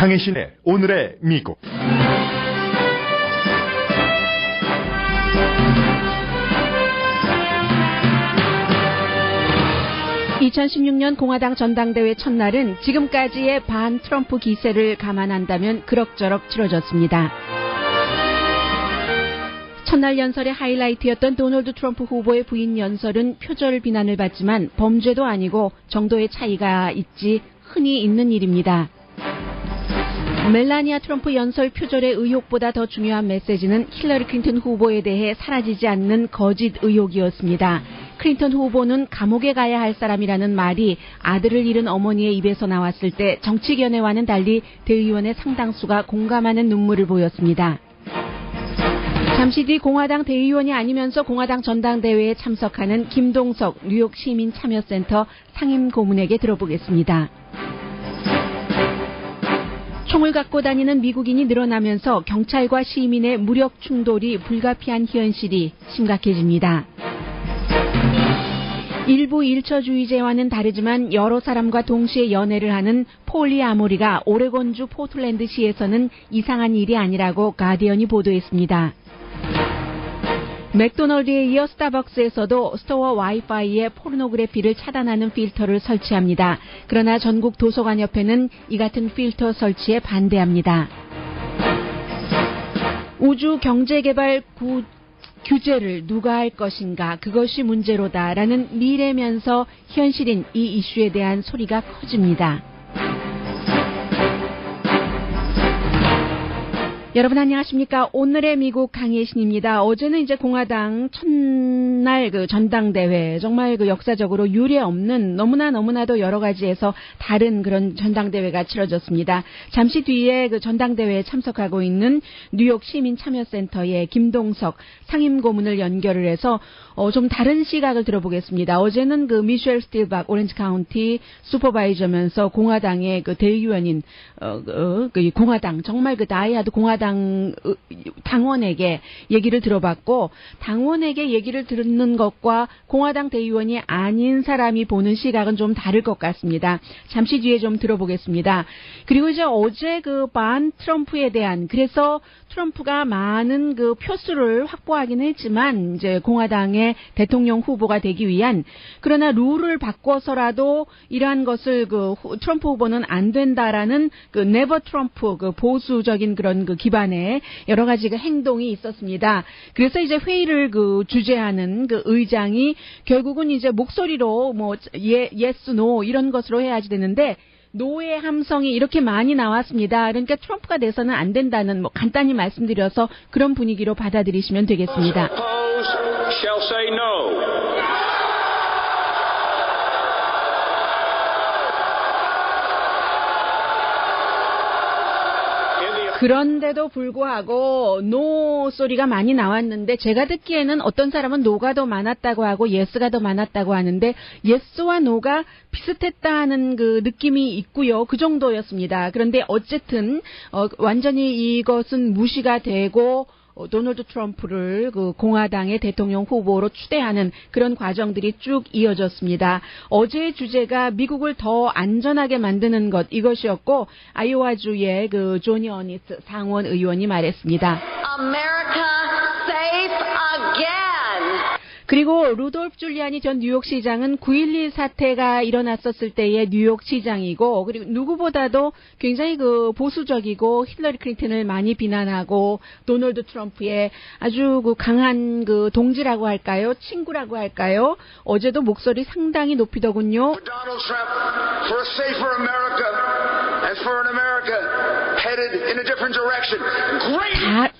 강혜신의 오늘의 미국. 2016년 공화당 전당대회 첫날은 지금까지의 반 트럼프 기세를 감안한다면 그럭저럭 치러졌습니다. 첫날 연설의 하이라이트였던 도널드 트럼프 후보의 부인 연설은 표절 비난을 받지만 범죄도 아니고 정도의 차이가 있지 흔히 있는 일입니다. 멜라니아 트럼프 연설 표절의 의혹보다 더 중요한 메시지는 힐러리 클린턴 후보에 대해 사라지지 않는 거짓 의혹이었습니다. 클린턴 후보는 감옥에 가야 할 사람이라는 말이 아들을 잃은 어머니의 입에서 나왔을 때 정치견해와는 달리 대의원의 상당수가 공감하는 눈물을 보였습니다. 잠시 뒤 공화당 대의원이 아니면서 공화당 전당대회에 참석하는 김동석 뉴욕 시민참여센터 상임고문에게 들어보겠습니다. 총을 갖고 다니는 미국인이 늘어나면서 경찰과 시민의 무력 충돌이 불가피한 현실이 심각해집니다. 일부 일처주의자와는 다르지만 여러 사람과 동시에 연애를 하는 폴리아모리가 오레곤주 포틀랜드시에서는 이상한 일이 아니라고 가디언이 보도했습니다. 맥도널드에 이어 스타벅스에서도 스토어 와이파이에 포르노그래피를 차단하는 필터를 설치합니다. 그러나 전국 도서관협회는 이 같은 필터 설치에 반대합니다. 우주 경제개발 규제를 누가 할 것인가, 그것이 문제로다라는 미래면서 현실인 이 이슈에 대한 소리가 커집니다. 여러분 안녕하십니까? 오늘의 미국 강혜신입니다. 어제는 이제 공화당 첫날 전당대회, 정말 역사적으로 유례 없는 너무나도 여러 가지에서 다른 그런 전당대회가 치러졌습니다. 잠시 뒤에 전당대회에 참석하고 있는 뉴욕 시민참여센터의 김동석 상임고문을 연결을 해서 좀 다른 시각을 들어보겠습니다. 어제는 미셸 스틸박 오렌지 카운티 슈퍼바이저면서 공화당의 대의원인 공화당 정말 다이하드 공화당 당원에게 얘기를 들어봤고, 당원에게 얘기를 듣는 것과 공화당 대의원이 아닌 사람이 보는 시각은 좀 다를 것 같습니다. 잠시 뒤에 좀 들어보겠습니다. 그리고 이제 어제 반 트럼프에 대한, 그래서 트럼프가 많은 표수를 확보하긴 했지만 이제 공화당의 대통령 후보가 되기 위한, 그러나 룰을 바꿔서라도 이러한 것을 트럼프 후보는 안 된다라는 네버 트럼프 보수적인 그런 기반의 여러 가지 행동이 있었습니다. 그래서 이제 회의를 주재하는 의장이 결국은 이제 목소리로 yes, no 이런 것으로 해야지 되는데, 노의 함성이 이렇게 많이 나왔습니다. 그러니까 트럼프가 돼서는 안 된다는 간단히 말씀드려서 그런 분위기로 받아들이시면 되겠습니다. 그런데도 불구하고 노 소리가 많이 나왔는데, 제가 듣기에는 어떤 사람은 노가 더 많았다고 하고 예스가 더 많았다고 하는데, 예스와 노가 비슷했다는 느낌이 있고요. 그 정도였습니다. 그런데 어쨌든 완전히 이것은 무시가 되고 도널드 트럼프를 공화당의 대통령 후보로 추대하는 그런 과정들이 쭉 이어졌습니다. 어제의 주제가 미국을 더 안전하게 만드는 것, 이것이었고, 아이오와주의 조니 어니스 상원 의원이 말했습니다. America safe again. 그리고 루돌프 줄리아니 전 뉴욕시장은 9.11 사태가 일어났었을 때의 뉴욕시장이고, 그리고 누구보다도 굉장히 보수적이고 힐러리 클린턴을 많이 비난하고 도널드 트럼프의 아주 강한 동지라고 할까요? 친구라고 할까요? 어제도 목소리 상당히 높이더군요. Donald Trump for a safer America and for an America headed in a different direction. Great.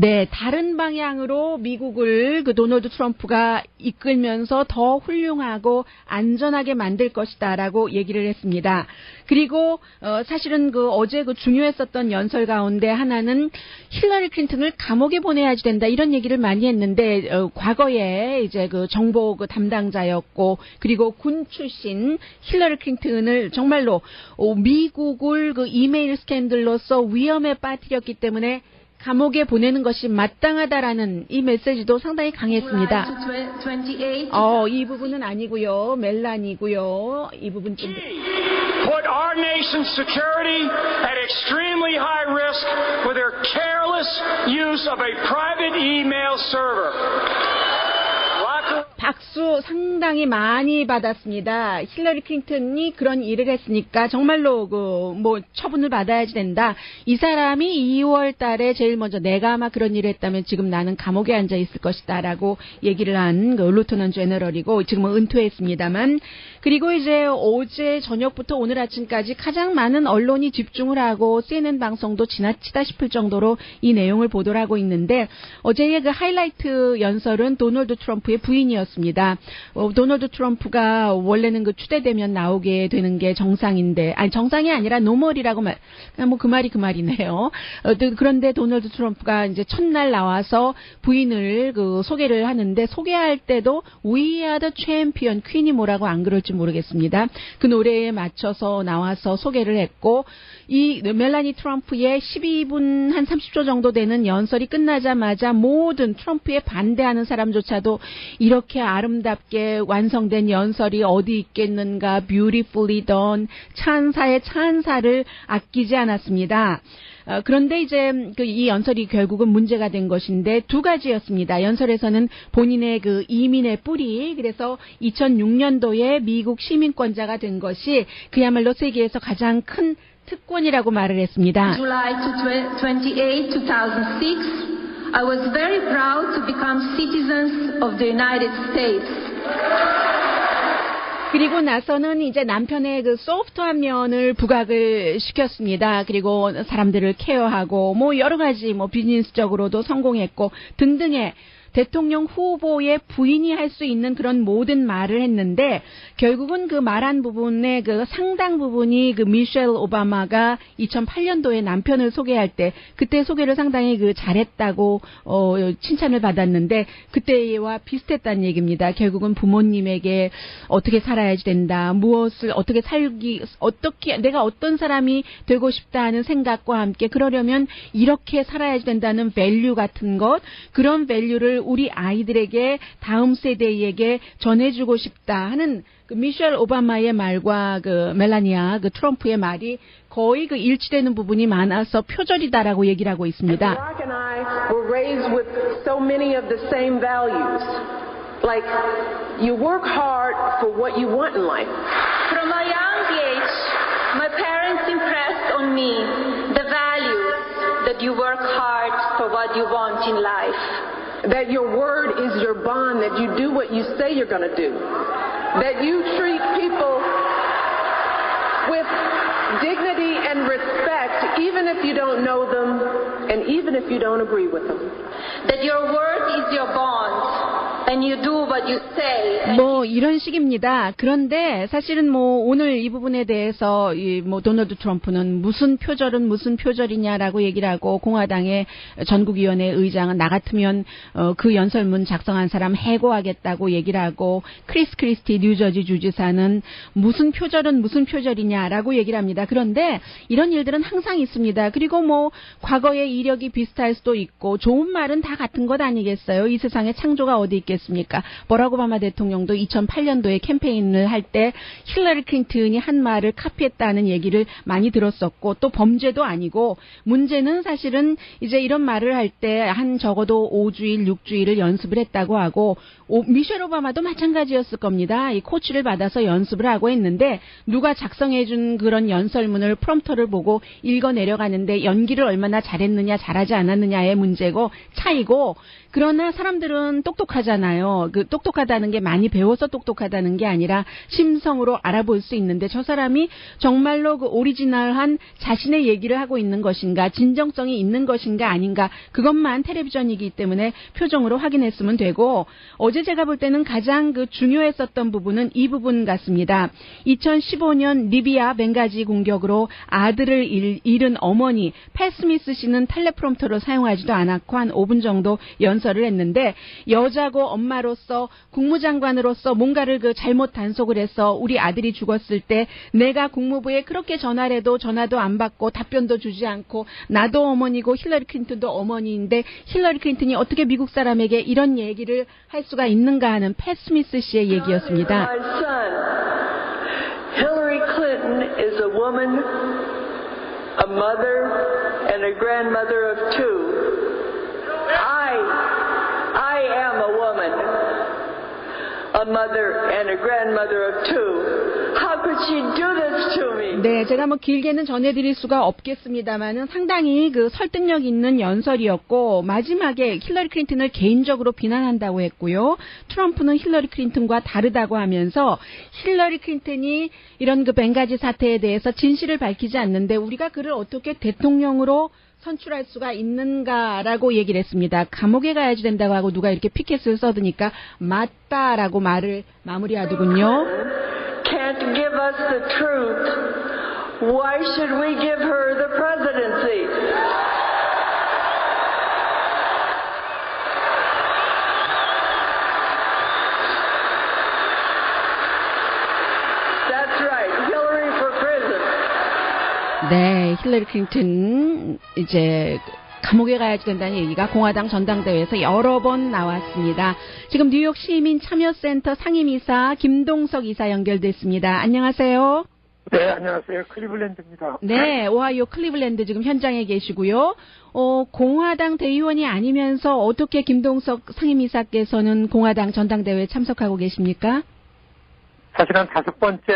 네, 다른 방향으로 미국을 도널드 트럼프가 이끌면서 더 훌륭하고 안전하게 만들 것이다라고 얘기를 했습니다. 그리고 사실은 어제 중요했었던 연설 가운데 하나는 힐러리 클린턴을 감옥에 보내야지 된다, 이런 얘기를 많이 했는데, 과거에 이제 정보 담당자였고, 그리고 군 출신 힐러리 클린턴을 정말로 미국을 이메일 스캔들로서 위험에 빠뜨렸기 때문에 감옥에 보내는 것이 마땅하다라는 이 메시지도 상당히 강했습니다. 이 부분은 아니고요. 멜란이고요. 이 부분 좀. Put our nation's security at extremely high risk with their careless use of a private email server. 박수 상당히 많이 받았습니다. 힐러리 클린턴이 그런 일을 했으니까 정말로 처분을 받아야지 된다. 이 사람이 2월 달에 제일 먼저 내가 아마 그런 일을 했다면 지금 나는 감옥에 앉아 있을 것이다라고 얘기를 한 루터넌 제너럴이고 지금은 은퇴했습니다만, 그리고 이제 어제 저녁부터 오늘 아침까지 가장 많은 언론이 집중을 하고 CNN 방송도 지나치다 싶을 정도로 이 내용을 보도를 하고 있는데, 어제의 그 하이라이트 연설은 도널드 트럼프의 부인이었습니다. 도널드 트럼프가 원래는 추대되면 나오게 되는 게 정상인데, 정상이 아니라 노멀이라고 그 말이 그 말이네요. 그런데 도널드 트럼프가 이제 첫날 나와서 부인을 소개를 하는데, 소개할 때도 We are the champion, 퀸이 뭐라고 안 그럴지 모르겠습니다. 그 노래에 맞춰서 나와서 소개를 했고, 이 멜라니 트럼프의 12분 한 30초 정도 되는 연설이 끝나자마자 모든 트럼프에 반대하는 사람조차도 이렇게 아름답게 완성된 연설이 어디 있겠는가, beautifully done, 찬사의 찬사를 아끼지 않았습니다. 그런데 이제 이 연설이 결국은 문제가 된 것인데 두 가지였습니다. 연설에서는 본인의 이민의 뿌리, 그래서 2006년도에 미국 시민권자가 된 것이 그야말로 세계에서 가장 큰 특권이라고 말을 했습니다. July 28, 2006, I was very proud to become citizens of the United States. 그리고 나서는 이제 남편의 소프트한 면을 부각을 시켰습니다. 그리고 사람들을 케어하고 여러 가지 비즈니스적으로도 성공했고 등등의 대통령 후보의 부인이 할 수 있는 그런 모든 말을 했는데, 결국은 그 말한 부분의 상당 부분이 미셸 오바마가 2008년도에 남편을 소개할 때 그때 소개를 상당히 잘했다고 칭찬을 받았는데, 그때와 비슷했다는 얘기입니다. 결국은 부모님에게 어떻게 살아야지 된다, 무엇을 어떻게 내가 어떤 사람이 되고 싶다 하는 생각과 함께 그러려면 이렇게 살아야지 된다는 밸류 같은 것, 그런 밸류를 우리 아이들에게, 다음 세대에게 전해주고 싶다 하는 미셸 오바마의 말과 멜라니아 트럼프의 말이 거의 일치되는 부분이 많아서 표절이다라고 얘기를 하고 있습니다. Barack and I were raised with so many of the same values. Like, you work hard for what you want in life. From a young age, my parents impressed on me the values that you work hard for what you want in life. That your word is your bond, that you do what you say you're going to do. That you treat people with dignity and respect, even if you don't know them and even if you don't agree with them. That your word is your bond. And you do what you say. 이런 식입니다. 그런데 사실은 오늘 이 부분에 대해서 도널드 트럼프는 무슨 표절이냐라고 얘기를 하고, 공화당의 전국위원회 의장은 나 같으면 그 연설문 작성한 사람 해고하겠다고 얘기를 하고, 크리스 크리스티 뉴저지 주지사는 무슨 표절이냐라고 얘기를 합니다. 그런데 이런 일들은 항상 있습니다. 그리고 과거의 이력이 비슷할 수도 있고, 좋은 말은 다 같은 것 아니겠어요? 이 세상에 창조가 어디 있겠습니까? 버락 오바마 대통령도 2008년도에 캠페인을 할 때 힐러리 클린턴이 한 말을 카피했다는 얘기를 많이 들었었고, 또 범죄도 아니고, 문제는 사실은 이제 이런 말을 할 때 한 적어도 5주일, 6주일을 연습을 했다고 하고, 미셸 오바마도 마찬가지였을 겁니다. 이 코치를 받아서 연습을 하고 했는데, 누가 작성해준 그런 연설문을 프롬프터를 보고 읽어 내려가는데 연기를 얼마나 잘했느냐 잘하지 않았느냐의 문제고 차이고, 그러나 사람들은 똑똑하잖아요. 똑똑하다는 게 많이 배워서 똑똑하다는 게 아니라 심성으로 알아볼 수 있는데, 저 사람이 정말로 오리지널한 자신의 얘기를 하고 있는 것인가, 진정성이 있는 것인가 아닌가, 그것만 텔레비전이기 때문에 표정으로 확인했으면 되고, 어제 제가 볼 때는 가장 중요했었던 부분은 이 부분 같습니다. 2015년 리비아 벵가지 공격으로 아들을 잃은 어머니 팻 스미스 씨는 텔레프롬프터를 사용하지도 않았고 한 5분 정도 연설을 했는데, 여자고 엄마로서 국무장관으로서 뭔가를 그 잘못 단속을 해서 우리 아들이 죽었을 때 내가 국무부에 그렇게 전화를 해도 전화도 안 받고 답변도 주지 않고 나도 어머니고 힐러리 클린턴도 어머니인데 힐러리 클린턴이 어떻게 미국 사람에게 이런 얘기를 할 수가 있는가 하는 팻 스미스 씨의 얘기였습니다. Hillary Clinton is a woman, a mother, and a grandmother of two. I am a woman, a mother, and a grandmother of two. How could she do this to me? 네, 제가 뭐 길게는 전해드릴 수가 없겠습니다만은 상당히 그 설득력 있는 연설이었고 마지막에 힐러리 클린턴을 개인적으로 비난한다고 했고요. 트럼프는 힐러리 클린턴과 다르다고 하면서 힐러리 클린턴이 이런 그 벵가지 사태에 대해서 진실을 밝히지 않는데 우리가 그를 어떻게 대통령으로 선출할 수가 있는가라고 얘기를 했습니다. 감옥에 가야지 된다고 하고 누가 이렇게 피켓을 써드니까 맞다라고 말을 마무리하더군요. Can't give us the truth. Why should we give her the presidency? That's right. Hillary for prison. 네, 힐러리 클린턴 이제 감옥에 가야지 된다는 얘기가 공화당 전당대회에서 여러 번 나왔습니다. 지금 뉴욕 시민참여센터 상임이사 김동석 이사 연결됐습니다. 안녕하세요. 네, 안녕하세요. 클리블랜드입니다. 네, 오하이오 클리블랜드 지금 현장에 계시고요. 공화당 대의원이 아니면서 어떻게 김동석 상임이사께서는 공화당 전당대회에 참석하고 계십니까? 사실은 5번째,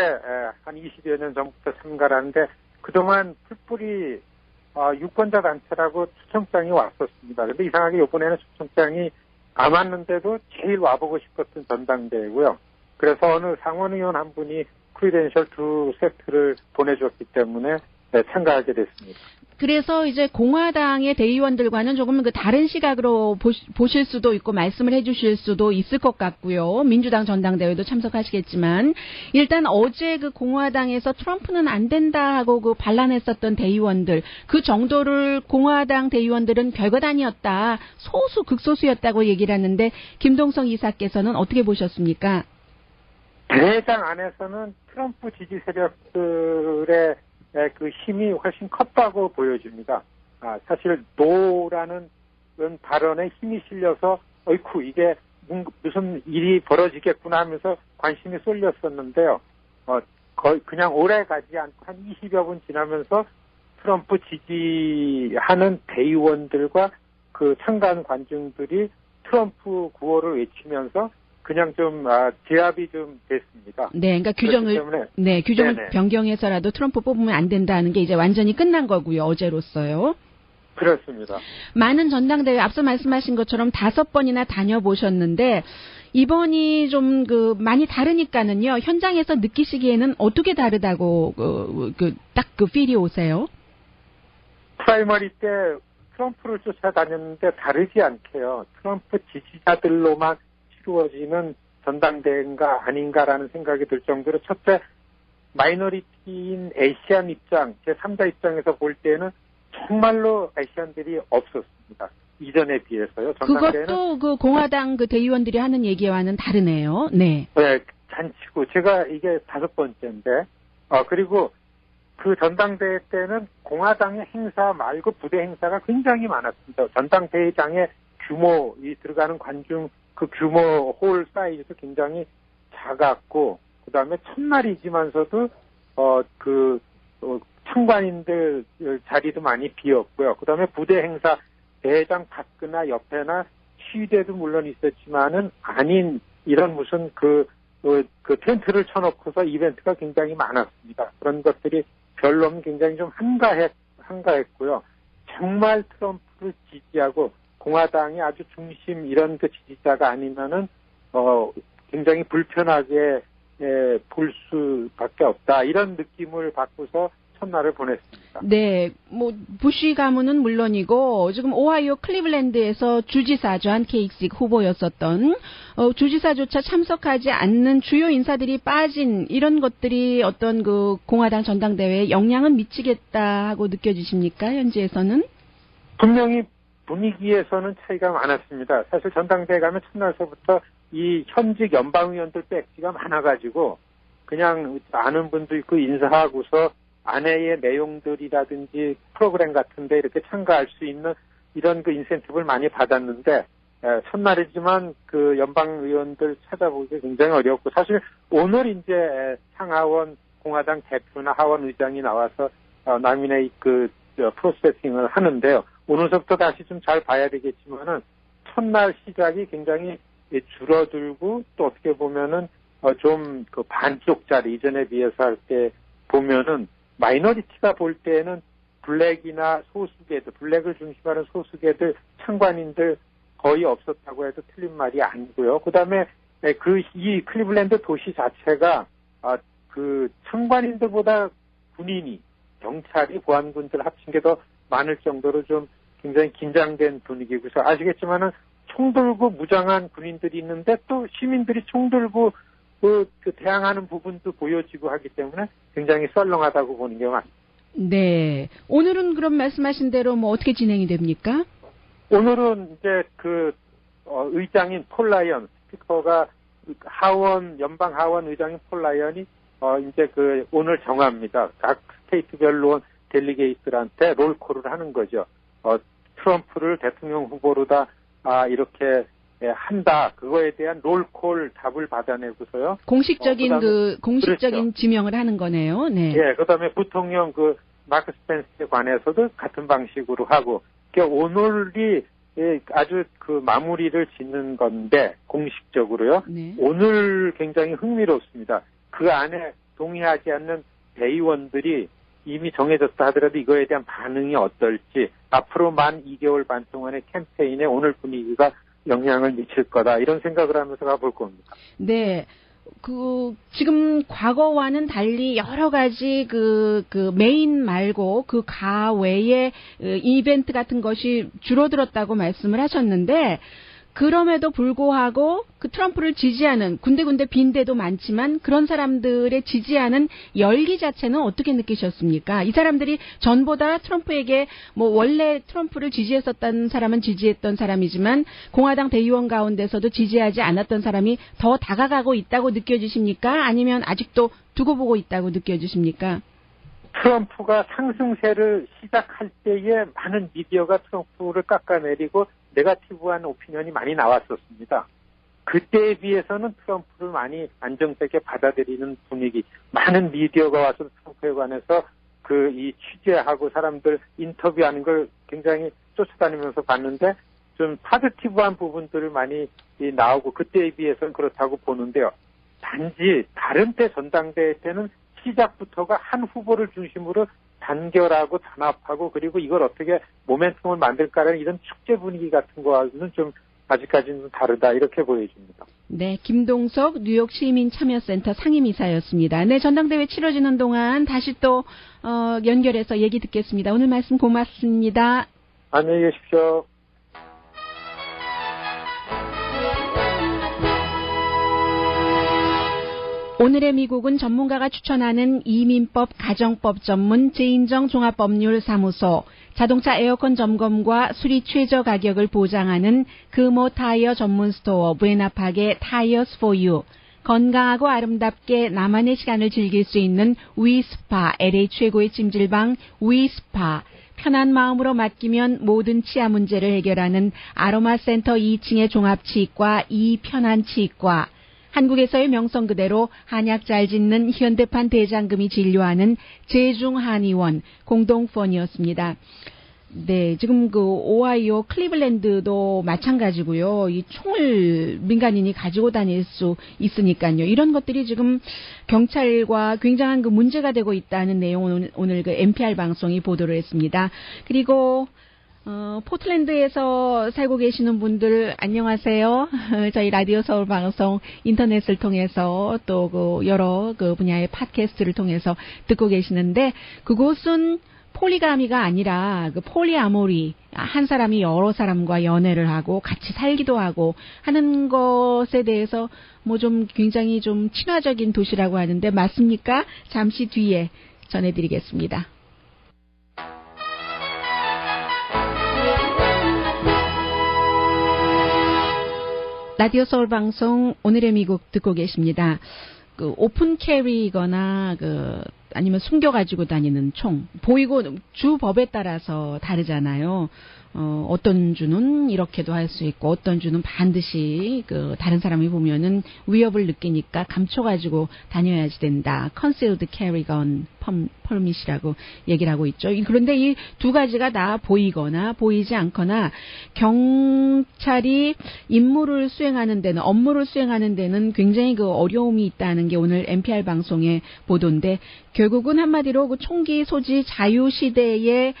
한 20여 년 전부터 참가를 하는데 그동안 풀뿌리 유권자 단체라고 초청장이 왔었습니다. 근데 이상하게 이번에는 초청장이 안 왔는데도 제일 와보고 싶었던 전당대회고요. 그래서 어느 상원의원 한 분이 크리덴셜 2세트를 보내줬기 때문에 참가하게 됐습니다. 그래서 이제 공화당의 대의원들과는 조금 그 다른 시각으로 보실 수도 있고 말씀을 해주실 수도 있을 것 같고요. 민주당 전당대회도 참석하시겠지만 일단 어제 그 공화당에서 트럼프는 안 된다 하고 그 반란했었던 대의원들 그 정도를 공화당 대의원들은 별것 아니었다. 소수 극소수였다고 얘기를 하는데 김동석 이사께서는 어떻게 보셨습니까? 대회장 안에서는 트럼프 지지 세력들의 그 힘이 훨씬 컸다고 보여집니다. 사실 노라는 발언에 힘이 실려서 어이쿠 이게 무슨 일이 벌어지겠구나 하면서 관심이 쏠렸었는데요. 거의 그냥 오래 가지 않고 한 20여 분 지나면서 트럼프 지지하는 대의원들과 그 참가한 관중들이 트럼프 구호를 외치면서 그냥 좀 제압이 좀 됐습니다. 네, 그러니까 규정을 네네. 변경해서라도 트럼프 뽑으면 안 된다는 게 이제 완전히 끝난 거고요. 어제로서요. 그렇습니다. 많은 전당대회 앞서 말씀하신 것처럼 5번이나 다녀보셨는데 이번이 좀 그 많이 다르니까는요. 현장에서 느끼시기에는 어떻게 다르다고 딱 그 필이 오세요? 프라이머리 때 트럼프를 쫓아다녔는데 다르지 않게요. 트럼프 지지자들로만 이루어지는 전당대회인가 아닌가라는 생각이 들 정도로 첫째 마이너리티인 아시안 입장, 제3자 입장에서 볼 때는 정말로 아시안들이 없었습니다. 이전에 비해서요. 전당대회는 그것도 그 공화당 그 대의원들이 하는 얘기와는 다르네요. 네. 네, 잔치고 제가 이게 5번째인데 그리고 그 전당대회 때는 공화당의 행사 말고 부대 행사가 굉장히 많았습니다. 전당대회장의 규모, 이 들어가는 관중 그 규모 홀 사이즈도 굉장히 작았고, 그 다음에 첫날이지만서도, 참관인들 자리도 많이 비었고요. 그 다음에 부대 행사, 대회장 밖이나 옆에나 시위대도 물론 있었지만은 아닌 이런 무슨 그 텐트를 쳐놓고서 이벤트가 굉장히 많았습니다. 그런 것들이 별로 굉장히 좀 한가했고요. 정말 트럼프를 지지하고 공화당이 아주 중심 이런 그 지지자가 아니면은 굉장히 불편하게 볼 수밖에 없다 이런 느낌을 받고서 첫날을 보냈습니다. 네, 뭐 부시 가문은 물론이고 지금 오하이오 클리블랜드에서 주지사 존 케이식 후보였었던 주지사조차 참석하지 않는 주요 인사들이 빠진 이런 것들이 어떤 그 공화당 전당대회에 영향은 미치겠다 하고 느껴지십니까? 현지에서는? 분명히 분위기에서는 차이가 많았습니다. 사실 전당대회 가면 첫날서부터 이 현직 연방의원들 배지가 많아가지고 그냥 아는 분도 있고 인사하고서 아내의 내용들이라든지 프로그램 같은데 이렇게 참가할 수 있는 이런 그 인센티브를 많이 받았는데 첫날이지만 그 연방의원들 찾아보기 굉장히 어렵고 사실 오늘 이제 상하원 공화당 대표나 하원 의장이 나와서 나미네이 프로세싱을 하는데요. 오늘부터 다시 좀 잘 봐야 되겠지만은 첫날 시작이 굉장히 줄어들고 또 어떻게 보면은 좀 그 반쪽짜리 이전에 비해서 할 때 보면은 마이너리티가 볼 때는 블랙이나 소수계들, 블랙을 중심하는 소수계들, 창관인들 거의 없었다고 해도 틀린 말이 아니고요. 그다음에 이 클리블랜드 도시 자체가 그 창관인들보다 군인이 경찰이 보안군들 합친 게 더 많을 정도로 좀 굉장히 긴장된 분위기고 아시겠지만은 총 들고 무장한 군인들이 있는데 또 시민들이 총 들고 그 대항하는 부분도 보여지고 하기 때문에 굉장히 썰렁하다고 보는 게 맞습니다. 네. 오늘은 그럼 말씀하신 대로 뭐 어떻게 진행이 됩니까? 오늘은 이제 의장인 폴 라이언 스피커가 연방 하원 의장인 폴 라이언이 이제 오늘 정합니다. 각 스테이트별로 온 델리게이트들한테 롤콜을 하는 거죠. 트럼프를 대통령 후보로다 이렇게 한다. 그거에 대한 롤콜 답을 받아내고서요. 공식적인 공식적인 그렇죠. 지명을 하는 거네요. 네. 예, 그다음에 부통령 마크 스펜스에 관해서도 같은 방식으로 하고, 오늘이 아주 마무리를 짓는 건데 공식적으로요. 네. 오늘 굉장히 흥미롭습니다. 그 안에 동의하지 않는 대의원들이 이미 정해졌다 하더라도 이거에 대한 반응이 어떨지 앞으로 만 2개월 반 동안의 캠페인에 오늘 분위기가 영향을 미칠 거다 이런 생각을 하면서 가볼 겁니다. 네. 지금 과거와는 달리 여러 가지 메인 말고 그 가외의 이벤트 같은 것이 줄어들었다고 말씀을 하셨는데, 그럼에도 불구하고 트럼프를 지지하는 군데군데 빈대도 많지만 그런 사람들의 지지하는 열기 자체는 어떻게 느끼셨습니까? 이 사람들이 전보다 트럼프에게 원래 트럼프를 지지했었던 사람은 지지했던 사람이지만 공화당 대의원 가운데서도 지지하지 않았던 사람이 더 다가가고 있다고 느껴지십니까? 아니면 아직도 두고 보고 있다고 느껴지십니까? 트럼프가 상승세를 시작할 때에 많은 미디어가 트럼프를 깎아내리고 네거티브한 오피니언이 많이 나왔었습니다. 그때에 비해서는 트럼프를 많이 안정되게 받아들이는 분위기, 많은 미디어가 와서 트럼프에 관해서 이 취재하고 사람들 인터뷰하는 걸 굉장히 쫓아다니면서 봤는데 좀 파지티브한 부분들을 많이 나오고 그때에 비해서는 그렇다고 보는데요. 단지 다른 때 전당대회 때는 시작부터가 한 후보를 중심으로 단결하고 단합하고 그리고 이걸 어떻게 모멘텀을 만들까라는 이런 축제 분위기 같은 거와는 좀 아직까지는 다르다 이렇게 보여집니다. 네, 김동석 뉴욕 시민참여센터 상임이사였습니다. 네, 전당대회 치러지는 동안 다시 또 연결해서 얘기 듣겠습니다. 오늘 말씀 고맙습니다. 안녕히 계십시오. 오늘의 미국은 전문가가 추천하는 이민법, 가정법 전문 제인정 종합법률사무소, 자동차 에어컨 점검과 수리 최저 가격을 보장하는 금호 타이어 전문 스토어 부에나팍의 타이어스 포 유, 건강하고 아름답게 나만의 시간을 즐길 수 있는 위스파, LA 최고의 찜질방 위스파, 편한 마음으로 맡기면 모든 치아 문제를 해결하는 아로마 센터 2층의 종합치과 이편한치과, 한국에서의 명성 그대로 한약 잘 짓는 현대판 대장금이 진료하는 제중한의원 공동펀이었습니다. 네, 지금 오하이오 클리블랜드도 마찬가지고요. 이 총을 민간인이 가지고 다닐 수 있으니까요. 이런 것들이 지금 경찰과 굉장한 문제가 되고 있다는 내용을 오늘 NPR 방송이 보도를 했습니다. 그리고 포틀랜드에서 살고 계시는 분들 안녕하세요. 저희 라디오 서울 방송 인터넷을 통해서 또 여러 분야의 팟캐스트를 통해서 듣고 계시는데, 그곳은 폴리가미가 아니라 폴리아모리, 한 사람이 여러 사람과 연애를 하고 같이 살기도 하고 하는 것에 대해서 좀 굉장히 좀 친화적인 도시라고 하는데 맞습니까? 잠시 뒤에 전해드리겠습니다. 라디오 서울 방송 오늘의 미국 듣고 계십니다. 그 오픈 캐리거나 아니면 숨겨 가지고 다니는 총 보이고 주 법에 따라서 다르잖아요. 어떤 주는 이렇게도 할 수 있고 어떤 주는 반드시 다른 사람이 보면은 위협을 느끼니까 감춰가지고 다녀야지 된다. Concealed Carry Gun Permit이라고 얘기를 하고 있죠. 그런데 이 두 가지가 다 보이거나 보이지 않거나 경찰이 임무를 수행하는 데는 업무를 수행하는 데는 굉장히 어려움이 있다는 게 오늘 NPR 방송의 보도인데 결국은 한마디로 총기 소지 자유 시대에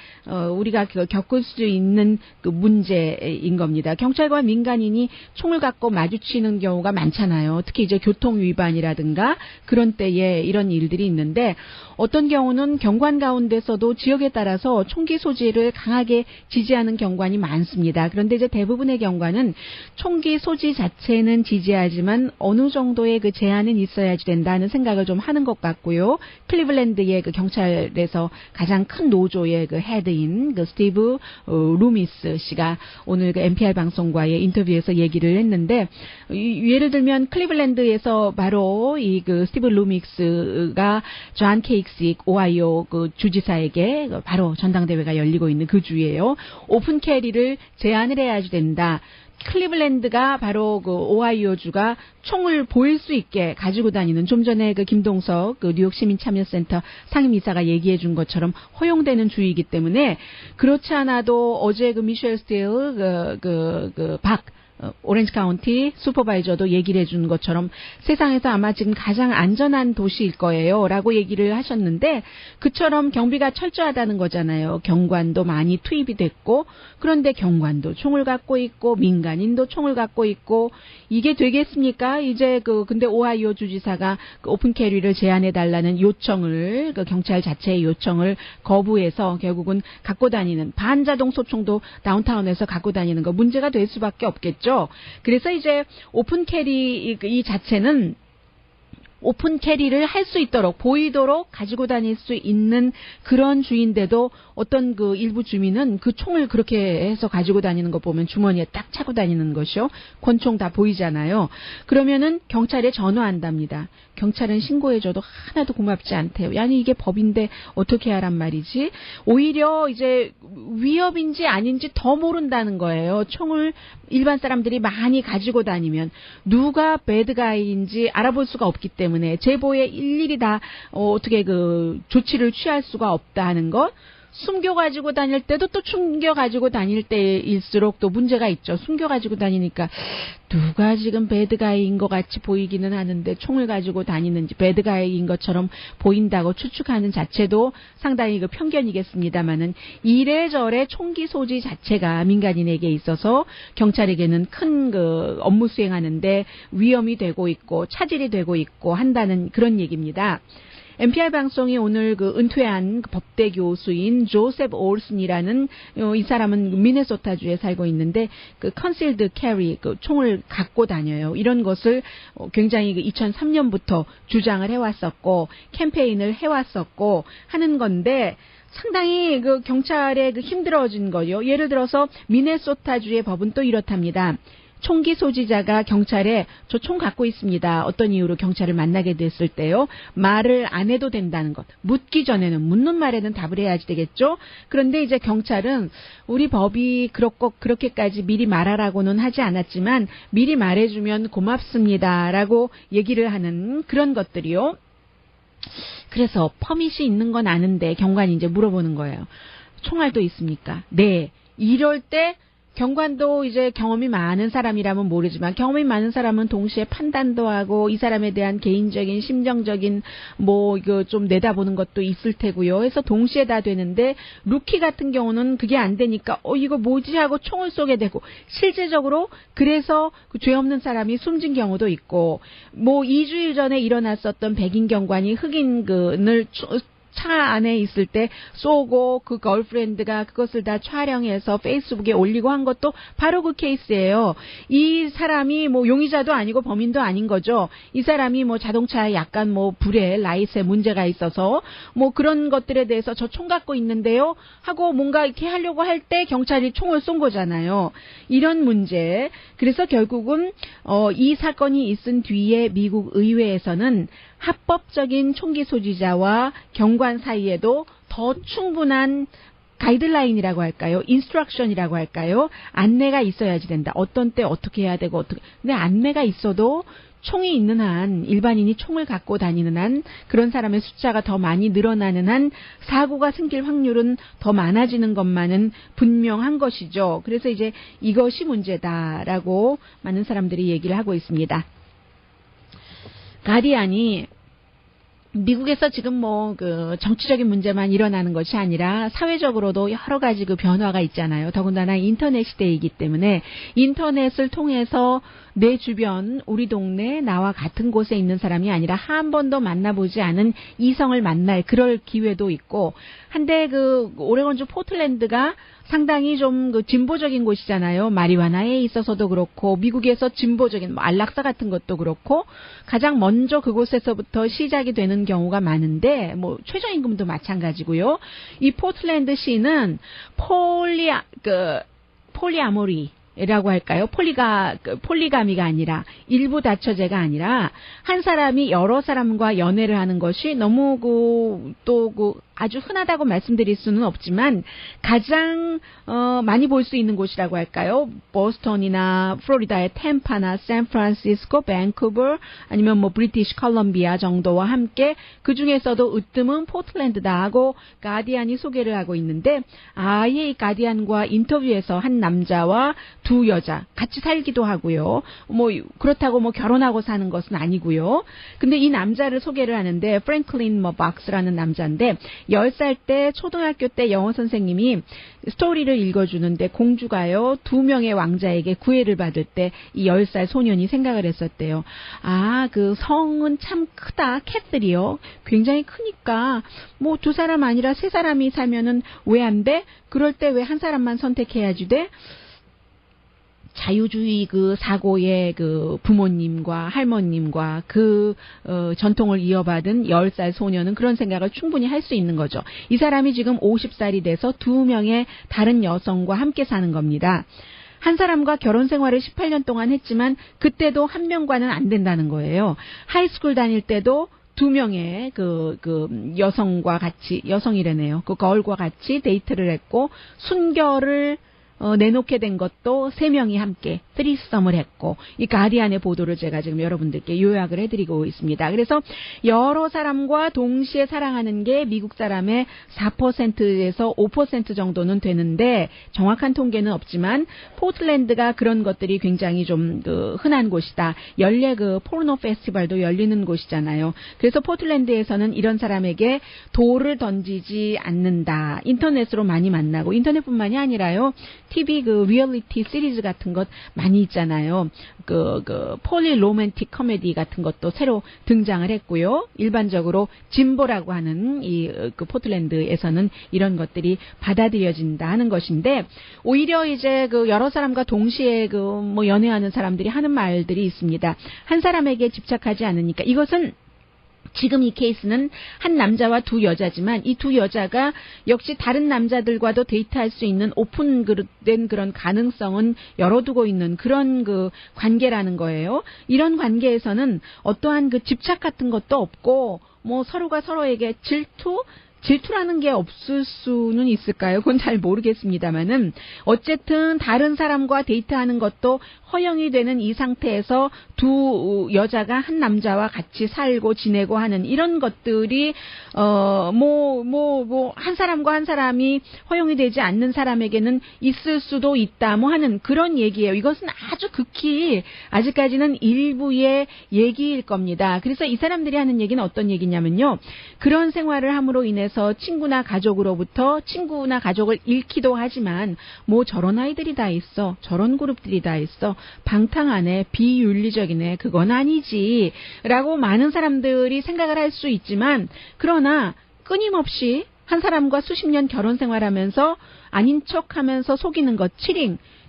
우리가 겪을 수 있는 문제인 겁니다. 경찰과 민간인이 총을 갖고 마주치는 경우가 많잖아요. 특히 이제 교통 위반이라든가 그런 때에 이런 일들이 있는데 어떤 경우는 경관 가운데서도 지역에 따라서 총기 소지를 강하게 지지하는 경관이 많습니다. 그런데 이제 대부분의 경관은 총기 소지 자체는 지지하지만 어느 정도의 제한은 있어야지 된다는 생각을 좀 하는 것 같고요. 클리블랜드의 경찰에서 가장 큰 노조의 헤드인 스티브 루미스 씨가 오늘 NPR 방송과의 인터뷰에서 얘기를 했는데 예를 들면 클리블랜드에서 바로 스티브 루미스가 존 케익식 오하이오 주지사에게 바로 전당대회가 열리고 있는 그 주예요. 오픈 캐리를 제한을 해야지 된다. 클리블랜드가 바로 오하이오 주가 총을 보일 수 있게 가지고 다니는 좀 전에 김동석 뉴욕 시민참여센터 상임이사가 얘기해 준 것처럼 허용되는 주이기 때문에 그렇지 않아도 어제 미셸 스틸 오렌지 카운티 슈퍼바이저도 얘기를 해준 것처럼 세상에서 아마 지금 가장 안전한 도시일 거예요 라고 얘기를 하셨는데 그처럼 경비가 철저하다는 거잖아요. 경관도 많이 투입이 됐고 그런데 경관도 총을 갖고 있고 민간인도 총을 갖고 있고 이게 되겠습니까? 이제 근데 오하이오 주지사가 오픈 캐리를 제한해달라는 요청을 경찰 자체의 요청을 거부해서 결국은 갖고 다니는 반자동 소총도 다운타운에서 갖고 다니는 거 문제가 될 수밖에 없겠죠. 그래서 이제 오픈 캐리 이 자체는 오픈 캐리를 할 수 있도록 보이도록 가지고 다닐 수 있는 그런 주인데도 어떤 일부 주민은 총을 그렇게 해서 가지고 다니는 거 보면 주머니에 딱 차고 다니는 것이요. 권총 다 보이잖아요. 그러면은 경찰에 전화한답니다. 경찰은 신고해줘도 하나도 고맙지 않대요. 아니 이게 법인데 어떻게 하란 말이지. 오히려 이제 위협인지 아닌지 더 모른다는 거예요. 총을 일반 사람들이 많이 가지고 다니면 누가 배드가이인지 알아볼 수가 없기 때문에 제보에 일일이 다 어떻게 조치를 취할 수가 없다 하는 것. 숨겨가지고 다닐 때도 또 숨겨가지고 다닐 때일수록 또 문제가 있죠. 숨겨가지고 다니니까 누가 지금 배드가이인 것 같이 보이기는 하는데 총을 가지고 다니는지 배드가이인 것처럼 보인다고 추측하는 자체도 상당히 편견이겠습니다만은 이래저래 총기 소지 자체가 민간인에게 있어서 경찰에게는 큰 업무 수행하는데 위험이 되고 있고 차질이 되고 있고 한다는 그런 얘기입니다. NPR 방송이 오늘 은퇴한 법대 교수인 조셉 올슨이라는 이 사람은 미네소타주에 살고 있는데 concealed carry 총을 갖고 다녀요. 이런 것을 굉장히 2003년부터 주장을 해왔었고 캠페인을 해왔었고 하는 건데 상당히 경찰에 힘들어진 거요. 예를 들어서 미네소타주의 법은 또 이렇답니다. 총기 소지자가 경찰에 저 총 갖고 있습니다. 어떤 이유로 경찰을 만나게 됐을 때요. 말을 안 해도 된다는 것. 묻기 전에는 묻는 말에는 답을 해야지 되겠죠. 그런데 이제 경찰은 우리 법이 그렇게까지 미리 말하라고는 하지 않았지만 미리 말해주면 고맙습니다라고 얘기를 하는 그런 것들이요. 그래서 퍼밋이 있는 건 아는데 경관이 이제 물어보는 거예요. 총알도 있습니까? 네. 이럴 때 경관도 이제 경험이 많은 사람이라면 모르지만 경험이 많은 사람은 동시에 판단도 하고 이 사람에 대한 개인적인 심정적인 이거 좀 내다보는 것도 있을 테고요. 해서 동시에 다 되는데 루키 같은 경우는 그게 안 되니까 이거 뭐지 하고 총을 쏘게 되고 실제적으로 그래서 죄 없는 사람이 숨진 경우도 있고 2주일 전에 일어났었던 백인 경관이 흑인을 차 안에 있을 때 쏘고 그 걸프렌드가 그것을 다 촬영해서 페이스북에 올리고 한 것도 바로 그 케이스예요. 이 사람이 뭐 용의자도 아니고 범인도 아닌 거죠. 이 사람이 뭐 자동차에 약간 뭐 불에 라이트에 문제가 있어서 뭐 그런 것들에 대해서 저 총 갖고 있는데요 하고 뭔가 이렇게 하려고 할 때 경찰이 총을 쏜 거잖아요. 이런 문제. 그래서 결국은 이 사건이 있은 뒤에 미국 의회에서는 합법적인 총기 소지자와 경관 사이에도 더 충분한 가이드라인이라고 할까요? 인스트럭션이라고 할까요? 안내가 있어야지 된다. 어떤 때 어떻게 해야 되고 어떻게. 근데 안내가 있어도 총이 있는 한, 일반인이 총을 갖고 다니는 한, 그런 사람의 숫자가 더 많이 늘어나는 한 사고가 생길 확률은 더 많아지는 것만은 분명한 것이죠. 그래서 이제 이것이 문제다라고 많은 사람들이 얘기를 하고 있습니다. 가디안이 미국에서 지금 뭐 그 정치적인 문제만 일어나는 것이 아니라 사회적으로도 여러 가지 그 변화가 있잖아요. 더군다나 인터넷 시대이기 때문에 인터넷을 통해서 내 주변, 우리 동네, 나와 같은 곳에 있는 사람이 아니라 한 번도 만나보지 않은 이성을 만날 그럴 기회도 있고, 한데 그 오레곤주 포틀랜드가 상당히 좀 그 진보적인 곳이잖아요. 마리화나에 있어서도 그렇고, 미국에서 진보적인 뭐 안락사 같은 것도 그렇고, 가장 먼저 그곳에서부터 시작이 되는 경우가 많은데, 뭐 최저임금도 마찬가지고요. 이 포틀랜드 시는 폴리아모리라고 할까요? 폴리가미가 아니라 일부 다처제가 아니라 한 사람이 여러 사람과 연애를 하는 것이 너무 아주 흔하다고 말씀드릴 수는 없지만 가장 많이 볼 수 있는 곳이라고 할까요? 보스턴이나 플로리다의 템파나 샌프란시스코, 밴쿠버 아니면 뭐 브리티시 컬럼비아 정도와 함께 그 중에서도 으뜸은 포틀랜드다 하고 가디안이 소개를 하고 있는데, 아예 이 가디안과 인터뷰에서 한 남자와 두 여자 같이 살기도 하고요. 뭐 그렇다고 뭐 결혼하고 사는 것은 아니고요. 근데 이 남자를 소개를 하는데 프랭클린 박스라는 남자인데 10살 때 초등학교 때 영어 선생님이 스토리를 읽어주는데 공주가요 2명의 왕자에게 구애를 받을 때 이 10살 소년이 생각을 했었대요. 아, 그 성은 참 크다. 캐슬이요. 굉장히 크니까 뭐 2사람 아니라 3사람이 살면은 왜 안 돼? 그럴 때 왜 한 사람만 선택해야지 돼? 자유주의 그 사고의 그 부모님과 할머님과 그 전통을 이어받은 10살 소녀는 그런 생각을 충분히 할 수 있는 거죠. 이 사람이 지금 50살이 돼서 2명의 다른 여성과 함께 사는 겁니다. 한 사람과 결혼 생활을 18년 동안 했지만 그때도 한 명과는 안 된다는 거예요. 하이스쿨 다닐 때도 2명의 그 여성과 같이, 여성이래네요. 그 걸과 같이 데이트를 했고, 순결을 내놓게 된 것도 3명이 함께 쓰리썸을 했고, 이 가디안의 보도를 제가 지금 여러분들께 요약을 해드리고 있습니다. 그래서 여러 사람과 동시에 사랑하는 게 미국 사람의 4%에서 5% 정도는 되는데, 정확한 통계는 없지만 포틀랜드가 그런 것들이 굉장히 좀 흔한 곳이다. 연례 그 포르노 페스티벌도 열리는 곳이잖아요. 그래서 포틀랜드에서는 이런 사람에게 돌을 던지지 않는다. 인터넷으로 많이 만나고, 인터넷뿐만이 아니라요. TV 그 리얼리티 시리즈 같은 것 많이 있잖아요. 그 폴리 로맨틱 코미디 같은 것도 새로 등장을 했고요. 일반적으로 진보라고 하는 그 포틀랜드에서는 이런 것들이 받아들여진다 하는 것인데, 오히려 이제 그 여러 사람과 동시에 뭐 연애하는 사람들이 하는 말들이 있습니다. 한 사람에게 집착하지 않으니까. 이것은 지금 이 케이스는 한 남자와 2 여자지만 이 2 여자가 역시 다른 남자들과도 데이트할 수 있는 오픈된 그런 가능성은 열어두고 있는 그런 그 관계라는 거예요. 이런 관계에서는 어떠한 그 집착 같은 것도 없고, 뭐 서로가 서로에게 질투라는 게 없을 수는 있을까요? 그건 잘 모르겠습니다만은, 어쨌든 다른 사람과 데이트하는 것도 허용이 되는 이 상태에서 2 여자가 한 남자와 같이 살고 지내고 하는 이런 것들이 한 사람과 한 사람이 허용이 되지 않는 사람에게는 있을 수도 있다 뭐 하는 그런 얘기예요. 이것은 아주 극히 아직까지는 일부의 얘기일 겁니다. 그래서 이 사람들이 하는 얘기는 어떤 얘기냐면요. 그런 생활을 함으로 인해서 친구나 가족으로부터 친구나 가족을 잃기도 하지만, 뭐 저런 아이들이 다 있어, 저런 그룹들이 다 있어, 방탕하네, 비윤리적이네, 그건 아니지 라고 많은 사람들이 생각을 할 수 있지만, 그러나 끊임없이 한 사람과 수십 년 결혼 생활하면서 아닌 척하면서 속이는 것,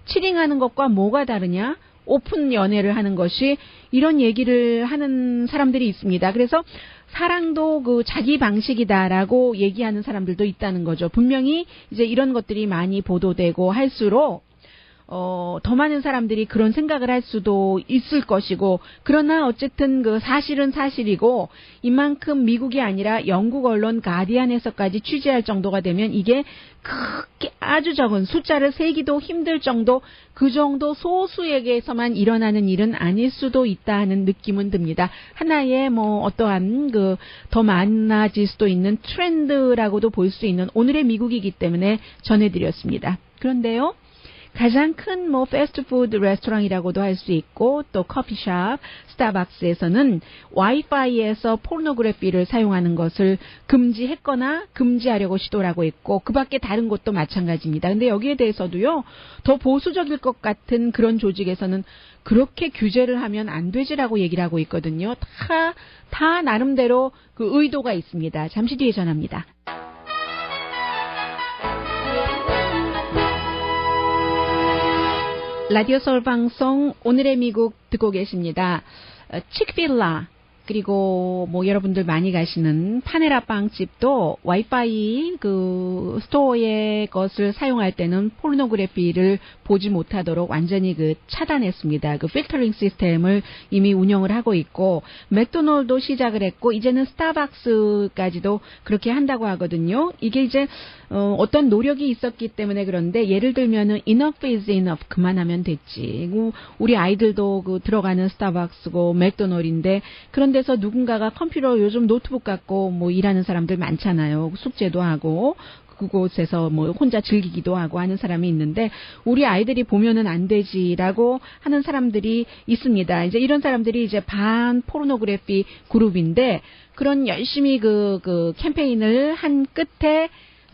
치링하는 것과 뭐가 다르냐? 오픈 연애를 하는 것이 이런 얘기를 하는 사람들이 있습니다. 그래서 사랑도 그 자기 방식이다라고 얘기하는 사람들도 있다는 거죠. 분명히 이제 이런 것들이 많이 보도되고 할수록 더 많은 사람들이 그런 생각을 할 수도 있을 것이고, 그러나 어쨌든 그 사실은 사실이고, 이만큼 미국이 아니라 영국 언론 가디언에서까지 취재할 정도가 되면 이게 크게 아주 적은 숫자를 세기도 힘들 정도, 그 정도 소수에게서만 일어나는 일은 아닐 수도 있다 하는 느낌은 듭니다. 하나의 뭐 어떠한 그 더 많아질 수도 있는 트렌드라고도 볼 수 있는 오늘의 미국이기 때문에 전해드렸습니다. 그런데요, 가장 큰 뭐 패스트푸드 레스토랑이라고도 할 수 있고 또 커피숍, 스타벅스에서는 와이파이에서 포르노그래피를 사용하는 것을 금지했거나 금지하려고 시도를 하고 있고, 그 밖에 다른 곳도 마찬가지입니다. 근데 여기에 대해서도요, 더 보수적일 것 같은 그런 조직에서는 그렇게 규제를 하면 안 되지라고 얘기를 하고 있거든요. 다 나름대로 그 의도가 있습니다. 잠시 뒤에 전합니다. 라디오 서울 방송 오늘의 미국 듣고 계십니다. 칙필라, 그리고 뭐 여러분들 많이 가시는 파네라 빵집도 와이파이 그 스토어의 것을 사용할 때는 포르노그래피를 보지 못하도록 완전히 그 차단했습니다. 그 필터링 시스템을 이미 운영을 하고 있고, 맥도날드도 시작을 했고, 이제는 스타벅스까지도 그렇게 한다고 하거든요. 이게 이제 어떤 노력이 있었기 때문에 그런데, 예를 들면은 enough is enough, 그만하면 됐지. 우리 아이들도 그 들어가는 스타벅스고 맥도날드인데, 그런 데서 누군가가 컴퓨터 요즘 노트북 갖고 뭐 일하는 사람들 많잖아요. 숙제도 하고 그곳에서 뭐 혼자 즐기기도 하고 하는 사람이 있는데, 우리 아이들이 보면은 안 되지라고 하는 사람들이 있습니다. 이제 이런 사람들이 이제 반 포르노그래피 그룹인데, 그런 열심히 그 캠페인을 한 끝에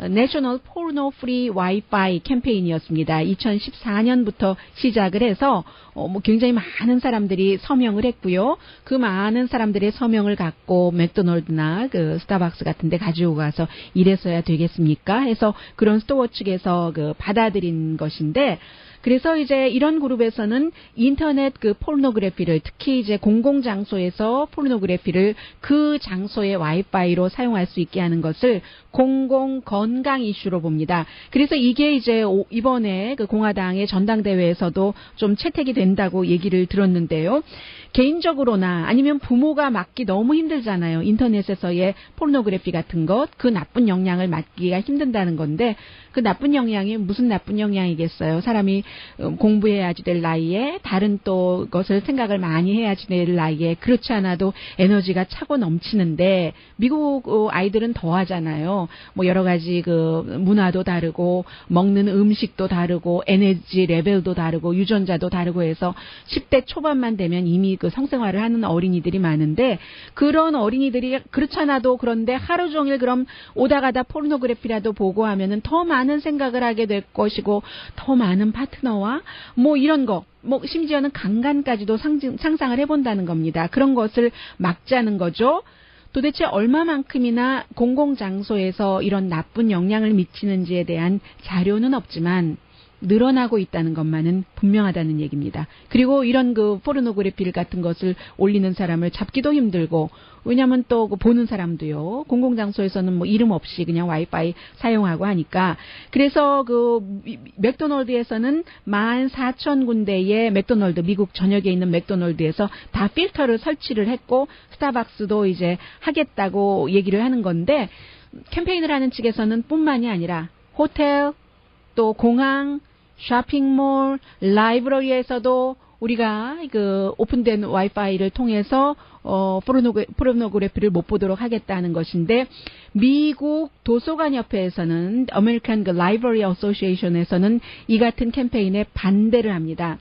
내셔널 포르노 프리 와이파이 캠페인이었습니다. 2014년부터 시작을 해서 뭐 굉장히 많은 사람들이 서명을 했고요. 그 많은 사람들의 서명을 갖고 맥도날드나 그 스타벅스 같은 데 가지고 가서 이랬어야 되겠습니까? 해서 그런 스토어 측에서 그 받아들인 것인데, 그래서 이제 이런 그룹에서는 인터넷 그 포르노그래피를, 특히 이제 공공장소에서 포르노그래피를 그 장소의 와이파이로 사용할 수 있게 하는 것을 공공 건강 이슈로 봅니다. 그래서 이게 이제 이번에 그 공화당의 전당대회에서도 좀 채택이 된다고 얘기를 들었는데요. 개인적으로나 아니면 부모가 막기 너무 힘들잖아요. 인터넷에서의 포르노그래피 같은 것, 그 나쁜 영향을 막기가 힘든다는 건데, 그 나쁜 영향이 무슨 나쁜 영향이겠어요. 사람이 공부해야지 될 나이에, 다른 또 것을 생각을 많이 해야지 될 나이에, 그렇지 않아도 에너지가 차고 넘치는데, 미국 아이들은 더 하잖아요. 뭐 여러 가지 그 문화도 다르고, 먹는 음식도 다르고, 에너지 레벨도 다르고, 유전자도 다르고 해서 10대 초반만 되면 이미 그 성생활을 하는 어린이들이 많은데, 그런 어린이들이 그렇지 않아도 그런데 하루 종일 그럼 오다 가다 포르노그래피라도 보고 하면은 더 많은 생각을 하게 될 것이고, 더 많은 파트너와 뭐 이런 거, 뭐 심지어는 강간까지도 상상을 해본다는 겁니다. 그런 것을 막자는 거죠. 도대체 얼마만큼이나 공공장소에서 이런 나쁜 영향을 미치는지에 대한 자료는 없지만 늘어나고 있다는 것만은 분명하다는 얘기입니다. 그리고 이런 그 포르노그래피 같은 것을 올리는 사람을 잡기도 힘들고, 왜냐하면 또 그 보는 사람도요, 공공장소에서는 뭐 이름 없이 그냥 와이파이 사용하고 하니까. 그래서 그 맥도날드에서는 14,000군데의 맥도날드, 미국 전역에 있는 맥도날드에서 다 필터를 설치를 했고, 스타벅스도 이제 하겠다고 얘기를 하는 건데, 캠페인을 하는 측에서는 뿐만이 아니라 호텔, 또 공항, 쇼핑몰, 라이브러리에서도 우리가 그 오픈된 와이파이를 통해서 포르노그래피를 못 보도록 하겠다는 것인데, 미국 도서관 협회에서는, 아메리칸 그 라이브러리 어소시에이션에서는 이 같은 캠페인에 반대를 합니다.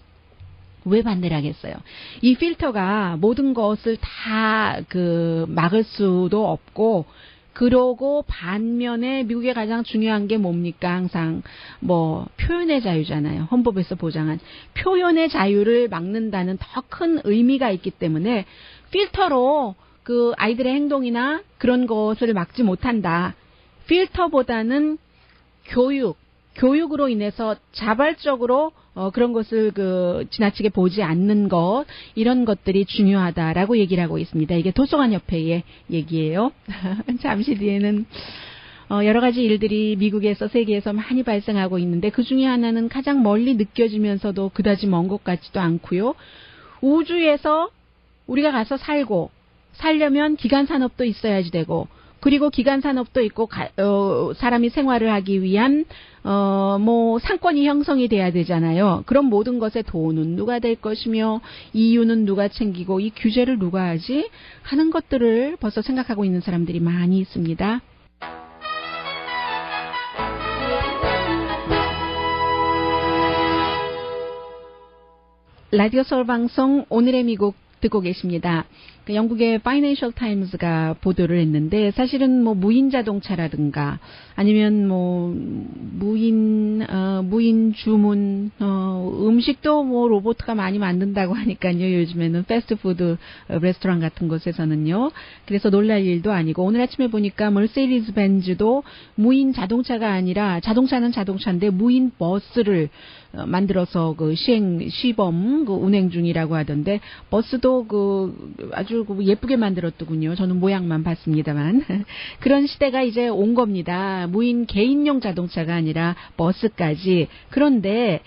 왜 반대를 하겠어요? 이 필터가 모든 것을 다 그 막을 수도 없고, 그러고 반면에 미국의 가장 중요한 게 뭡니까? 항상 뭐 표현의 자유잖아요. 헌법에서 보장한 표현의 자유를 막는다는 더 큰 의미가 있기 때문에 필터로 그 아이들의 행동이나 그런 것을 막지 못한다. 필터보다는 교육으로 인해서 자발적으로 그런 것을 지나치게 보지 않는 것, 이런 것들이 중요하다라고 얘기를 하고 있습니다. 이게 도서관협회의 얘기예요. 잠시 뒤에는 여러 가지 일들이 미국에서 세계에서 많이 발생하고 있는데 그 중에 하나는 가장 멀리 느껴지면서도 그다지 먼 것 같지도 않고요. 우주에서 우리가 가서 살려면 기간 산업도 있어야지 되고, 그리고 기간 산업도 있고 사람이 생활을 하기 위한 상권이 형성이 돼야 되잖아요. 그럼 모든 것의 돈은 누가 될 것이며 이유는 누가 챙기고 이 규제를 누가 하지 하는 것들을 벌써 생각하고 있는 사람들이 많이 있습니다. 라디오 서울 방송 오늘의 미국 듣고 계십니다. 영국의 파이낸셜 타임즈가 보도를 했는데 사실은 무인 자동차라든가 아니면 무인 주문 음식도 로봇가 많이 만든다고 하니까요. 요즘에는 패스트푸드 레스토랑 같은 곳에서는요. 그래서 놀랄 일도 아니고 오늘 아침에 보니까 머세디스 벤츠도 무인 자동차가 아니라 자동차는 자동차인데 무인 버스를 만들어서 시범 운행 중이라고 하던데 버스도 아주 예쁘게 만들었더군요. 저는 모양만 봤습니다만. 그런 시대가 이제 온 겁니다. 무인 개인용 자동차가 아니라 버스까지. 그런데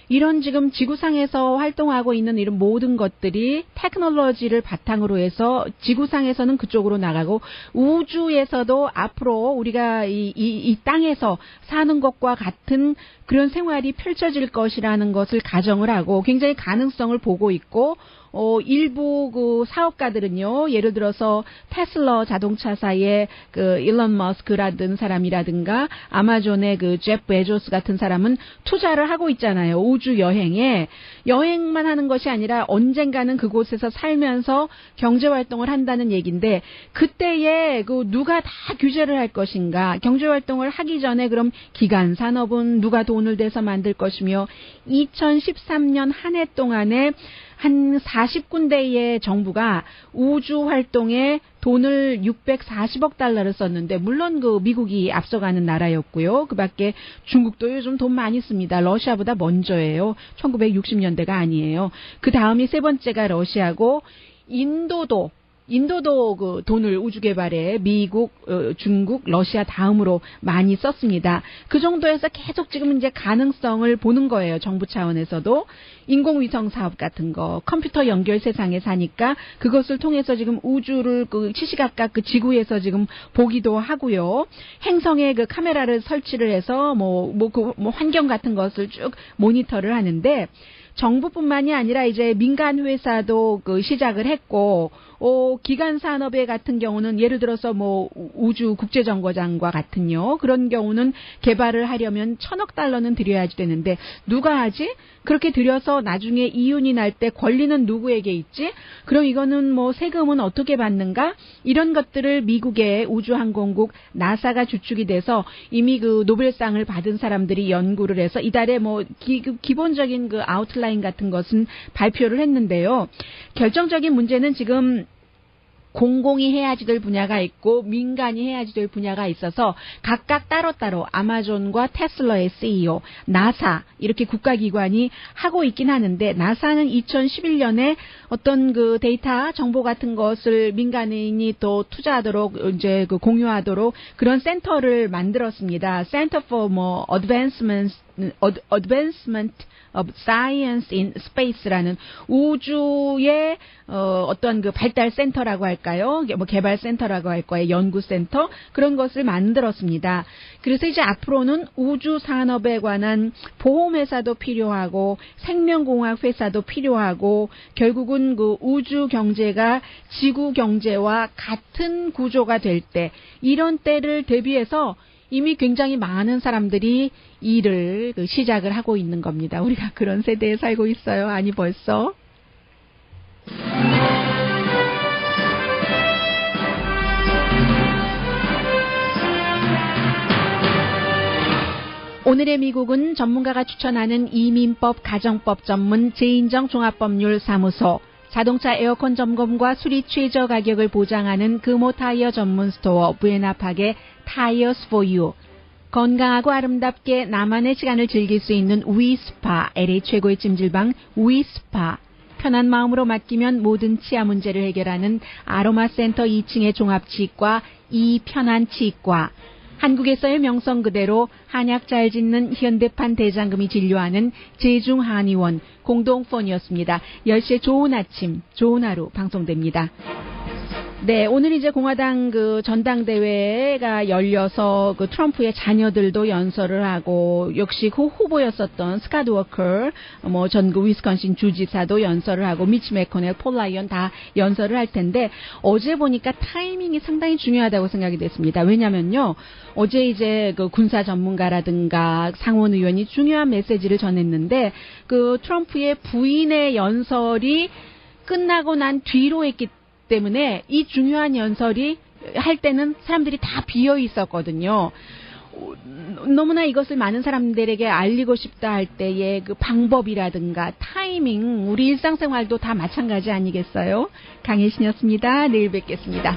이런 지금 지구상에서 활동하고 있는 이런 모든 것들이 테크놀로지를 바탕으로 해서 지구상에서는 그쪽으로 나가고 우주에서도 앞으로 우리가 이 땅에서 사는 것과 같은 그런 생활이 펼쳐질 것이라는 것을 가정을 하고 굉장히 가능성을 보고 있고 일부 사업가들은요, 예를 들어서 테슬라 자동차사의 일론 머스크라든 사람이라든가 아마존의 제프 베조스 같은 사람은 투자를 하고 있잖아요. 우주 여행만 하는 것이 아니라 언젠가는 그곳에서 살면서 경제 활동을 한다는 얘기인데 그때에 누가 다 규제를 할 것인가? 경제 활동을 하기 전에 그럼 기간 산업은 누가 돈을 대서 만들 것이며 2013년 한 해 동안에 한 40군데의 정부가 우주 활동에 돈을 640억 달러를 썼는데 물론 미국이 앞서가는 나라였고요. 그밖에 중국도 요즘 돈 많이 씁니다. 러시아보다 먼저예요. 1960년대가 아니에요. 그 다음이 세 번째가 러시아고 인도도 돈을 우주 개발에 미국, 중국, 러시아 다음으로 많이 썼습니다. 그 정도에서 계속 지금 이제 가능성을 보는 거예요. 정부 차원에서도. 인공위성 사업 같은 거, 컴퓨터 연결 세상에 사니까 그것을 통해서 지금 우주를 시시각각 지구에서 지금 보기도 하고요. 행성에 카메라를 설치를 해서 환경 같은 것을 쭉 모니터를 하는데 정부뿐만이 아니라 이제 민간 회사도 시작을 했고, 기간 산업의 같은 경우는 예를 들어서 우주 국제정거장과 같은요. 그런 경우는 개발을 하려면 1,000억 달러는 들여야지 되는데 누가 하지? 그렇게 들여서 나중에 이윤이 날 때 권리는 누구에게 있지? 그럼 이거는 세금은 어떻게 받는가? 이런 것들을 미국의 우주항공국 나사가 주축이 돼서 이미 노벨상을 받은 사람들이 연구를 해서 이달에 기본적인 아웃라인 같은 것은 발표를 했는데요. 결정적인 문제는 지금 공공이 해야지 될 분야가 있고 민간이 해야지 될 분야가 있어서 각각 따로따로 아마존과 테슬라의 CEO, 나사 이렇게 국가기관이 하고 있긴 하는데 나사는 2011년에 어떤 데이터 정보 같은 것을 민간인이 또 투자하도록 이제 공유하도록 그런 센터를 만들었습니다. Center for Advancement of Science in Space라는 우주의 어떤 발달 센터라고 할까요? 개발 센터라고 할 거예요. 연구 센터 그런 것을 만들었습니다. 그래서 이제 앞으로는 우주 산업에 관한 보험 회사도 필요하고 생명공학 회사도 필요하고 결국은 우주 경제가 지구 경제와 같은 구조가 될 때 이런 때를 대비해서 이미 굉장히 많은 사람들이 일을 시작을 하고 있는 겁니다. 우리가 그런 세대에 살고 있어요. 아니 벌써. 오늘의 미국은 전문가가 추천하는 이민법, 가정법 전문 재인정 종합법률 사무소 자동차 에어컨 점검과 수리 최저 가격을 보장하는 금호 타이어 전문 스토어 부에나팍의 Tires for You. 건강하고 아름답게 나만의 시간을 즐길 수 있는 위스파, LA 최고의 찜질방 위스파. 편한 마음으로 맡기면 모든 치아 문제를 해결하는 아로마 센터 2층의 종합치과 이편한치과. 한국에서의 명성 그대로 한약 잘 짓는 현대판 대장금이 진료하는 제중한의원 공동폰이었습니다. 10시에 좋은 아침, 좋은 하루 방송됩니다. 네, 오늘 이제 공화당 그 전당대회가 열려서 그 트럼프의 자녀들도 연설을 하고 역시 그 후보였었던 스캇 워커, 뭐 전국 위스콘신 주지사도 연설을 하고 미치 매코넬, 폴 라이언 다 연설을 할 텐데 어제 보니까 타이밍이 상당히 중요하다고 생각이 됐습니다. 왜냐면요. 어제 이제 그 군사 전문가라든가 상원 의원이 중요한 메시지를 전했는데 그 트럼프의 부인의 연설이 끝나고 난 뒤로 했기 때문에 이 중요한 연설이 할 때는 사람들이 다 비어 있었거든요. 너무나 이것을 많은 사람들에게 알리고 싶다 할 때의 그 방법이라든가 타이밍, 우리 일상생활도 다 마찬가지 아니겠어요? 강혜신이었습니다. 내일 뵙겠습니다.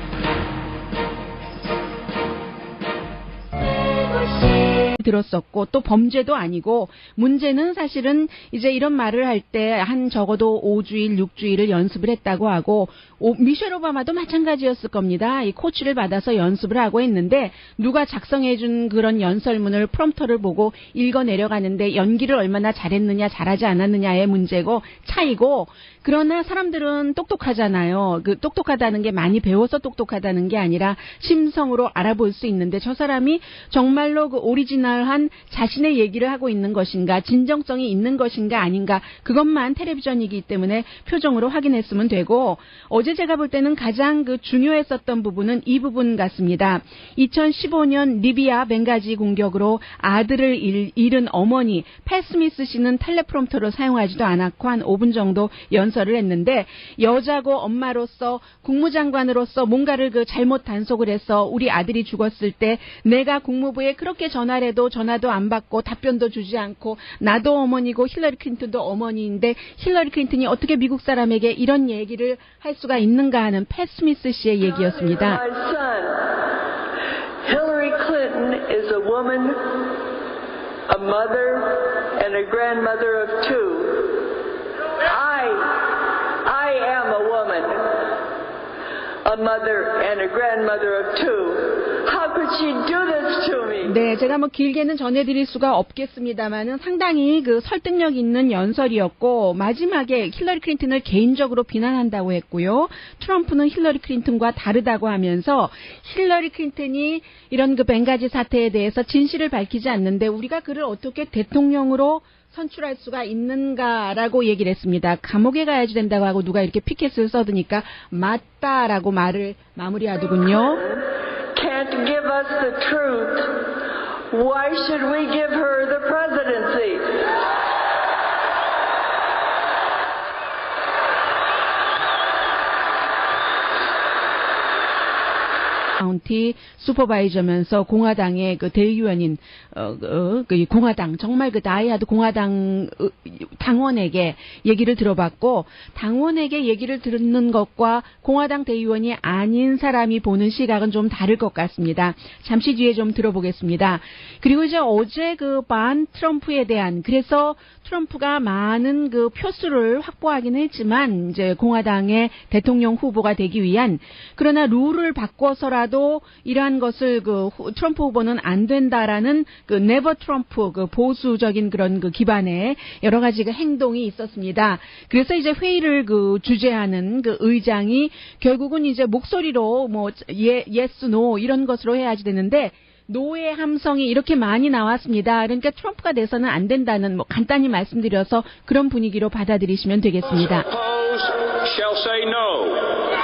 들었었고 또 범죄도 아니고 문제는 사실은 이제 이런 말을 할 때 한 적어도 5주일, 6주일을 연습을 했다고 하고 미셸 오바마도 마찬가지였을 겁니다. 이 코치를 받아서 연습을 하고 했는데 누가 작성해준 그런 연설문을 프롬프터를 보고 읽어 내려가는데 연기를 얼마나 잘했느냐 잘하지 않았느냐의 문제고 차이고 그러나 사람들은 똑똑하잖아요. 그 똑똑하다는 게 많이 배워서 똑똑하다는 게 아니라 심성으로 알아볼 수 있는데 저 사람이 정말로 그 오리지널한 자신의 얘기를 하고 있는 것인가 진정성이 있는 것인가 아닌가 그것만 텔레비전이기 때문에 표정으로 확인했으면 되고 어제 제가 볼 때는 가장 그 중요했었던 부분은 이 부분 같습니다. 2015년 리비아 벵가지 공격으로 아들을 잃은 어머니 팻 스미스 씨는 텔레프롬프터를 사용하지도 않았고 한 5분 정도 연설을 했는데 여자고 엄마로서 국무장관으로서 뭔가를 그 잘못 단속을 해서 우리 아들이 죽었을 때 내가 국무부에 그렇게 전화를 해도 전화도 안 받고 답변도 주지 않고 나도 어머니고 힐러리 클린턴도 어머니인데 힐러리 클린턴이 어떻게 미국 사람에게 이런 얘기를 할 수가 있는가 하는 팻 스미스 씨의 얘기였습니다. Hillary Clinton is a woman, a mother, and a grandmother of two. I am a woman, a mother, and a grandmother of two. How could she do this to me? 네, 제가 뭐 길게는 전해드릴 수가 없겠습니다만은 상당히 그 설득력 있는 연설이었고 마지막에 힐러리 클린턴을 개인적으로 비난한다고 했고요. 트럼프는 힐러리 클린턴과 다르다고 하면서 힐러리 클린턴이 이런 그 벵가지 사태에 대해서 진실을 밝히지 않는데 우리가 그를 어떻게 대통령으로 선출할 수가 있는가라고 얘기를 했습니다. 감옥에 가야지 된다고 하고 누가 이렇게 피켓을 써드니까 맞다라고 말을 마무리하더군요. Can't give us the truth. Why should we give her the presidency? 카운티 슈퍼바이저면서 공화당의 그 대의원인 그 공화당 정말 그 다이하드 공화당 당원에게 얘기를 들어봤고 당원에게 얘기를 듣는 것과 공화당 대의원이 아닌 사람이 보는 시각은 좀 다를 것 같습니다. 잠시 뒤에 좀 들어보겠습니다. 그리고 이제 어제 그 반 트럼프에 대한 그래서 트럼프가 많은 그 표수를 확보하긴 했지만 이제 공화당의 대통령 후보가 되기 위한 그러나 룰을 바꿔서라도 이러한 것을 그 트럼프 후보는 안 된다라는 그 네버 트럼프 그 보수적인 그런 그 기반의 여러 가지 그 행동이 있었습니다. 그래서 이제 회의를 그 주재하는 그 의장이 결국은 이제 목소리로 뭐 yes, no 이런 것으로 해야지 되는데 노의 함성이 이렇게 많이 나왔습니다. 그러니까 트럼프가 돼서는 안 된다는 뭐 간단히 말씀드려서 그런 분위기로 받아들이시면 되겠습니다. Shall say no.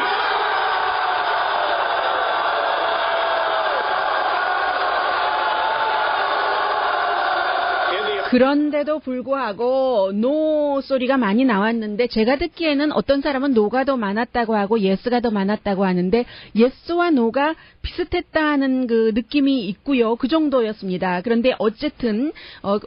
그런데도 불구하고 노 소리가 많이 나왔는데 제가 듣기에는 어떤 사람은 노가 더 많았다고 하고 예스가 더 많았다고 하는데 예스와 노가 비슷했다는 그 느낌이 있고요. 그 정도였습니다. 그런데 어쨌든